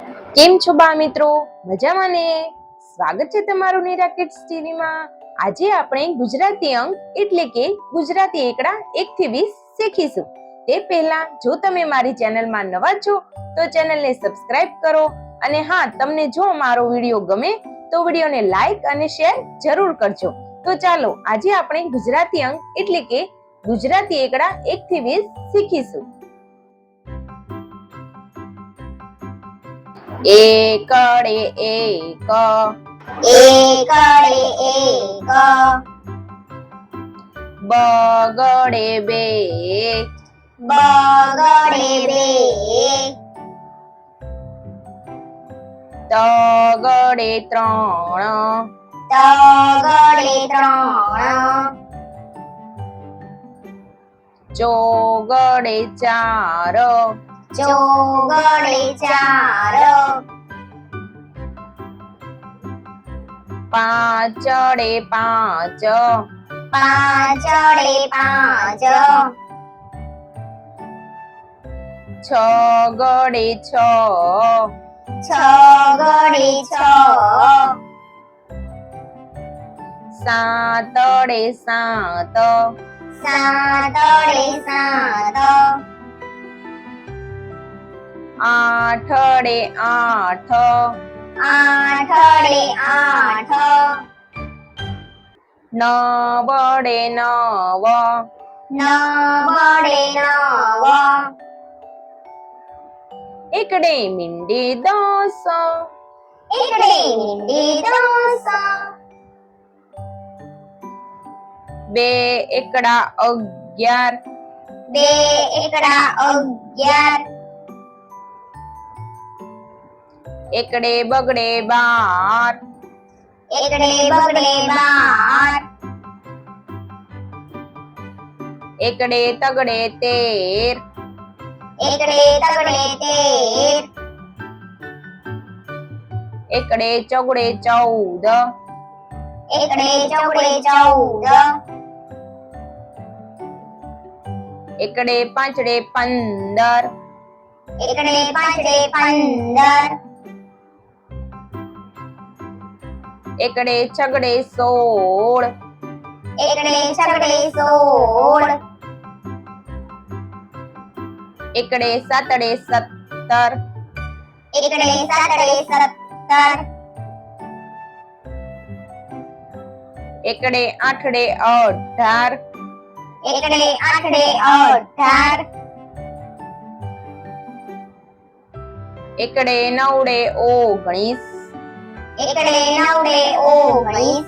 કેમ છો બા મિત્રો? મજામાં ને? સ્વાગત છે તમારું નિરા કિડ્સ ટીવી માં. આજે આપણે ગુજરાતી અંક એટલે કે ગુજરાતી એકડા 1 થી 20 શીખીશું. તે પહેલા જો તમે મારી ચેનલમાં નવા છો તો ચેનલને સબસ્ક્રાઇબ કરો અને હા, તમને જો મારો વિડિયો ગમે તો વિડિયોને લાઈક અને શેર જરૂર કરજો. તો ચાલો આજે આપણે ગુજરાતી અંક એટલે કે ગુજરાતી એકડા 1 થી 20 શીખીશું. એકડે એક, એકડે એક, બગડે બે, બગડે બે, તગડે ત્રણ, તગડે ત્રણ, ચોગડે ચાર, ચોગડે ચાર, પાંચડે પાંચ, પાંચડે પાંચ, છગડે છ, છગડે છ, સાતડે સાત, સાતડે સાત, આઠડે આઠ, આઠડે આઠ, નવડે નવ, નવડે નવ, એકડે મીંડે દસ, એકડે મીંડે દસ, બે એકડા 11, બે એકડા 11, એકડે બગડે 12, એકડે બગડે 12, એકડે તગડે 13, એકડે તગડે 13, એકડે ચોગડે 14, એકડે ચોગડે 14, એકડે પાંચડે 15, એકડે પાંચડે 15, એકડે છગડે 16, એકડે છગડે 16, એકડે સાતડે 17, એકડે સાતડે 17, એકડે આઠડે 18, એકડે આઠડે 18, એકડે નવડે 19, એકડે નવડે 19,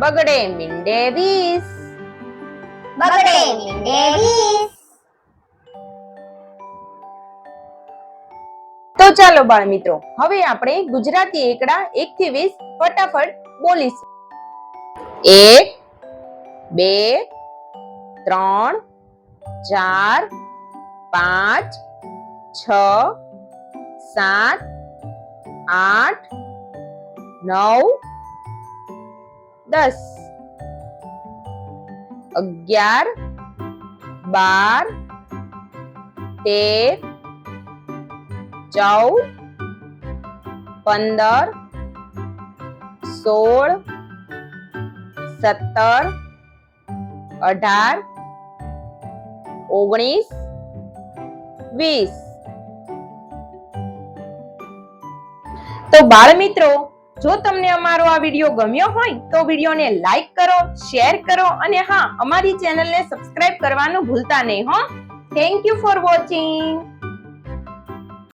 બગડે મીંડે 20, બગડે મીંડે 20. તો ચાલો બાળ મિત્રો, હવે આપણે ગુજરાતી એકડા 1 થી 20 ફટાફટ બોલીશું. 1, 2, 3, 4, 5, 6, 7, 8, 9, 10, 11, 12, 13, 14, 15, 16, 17, 18, 19, 20. તો બાળ મિત્રો, જો તમને અમારો આ વિડિયો ગમ્યો હોય તો વિડિયોને લાઈક કરો, શેર કરો અને હા, અમારી ચેનલને સબસ્ક્રાઇબ કરવાનું ભૂલતા નહીં હો. Thank you for watching.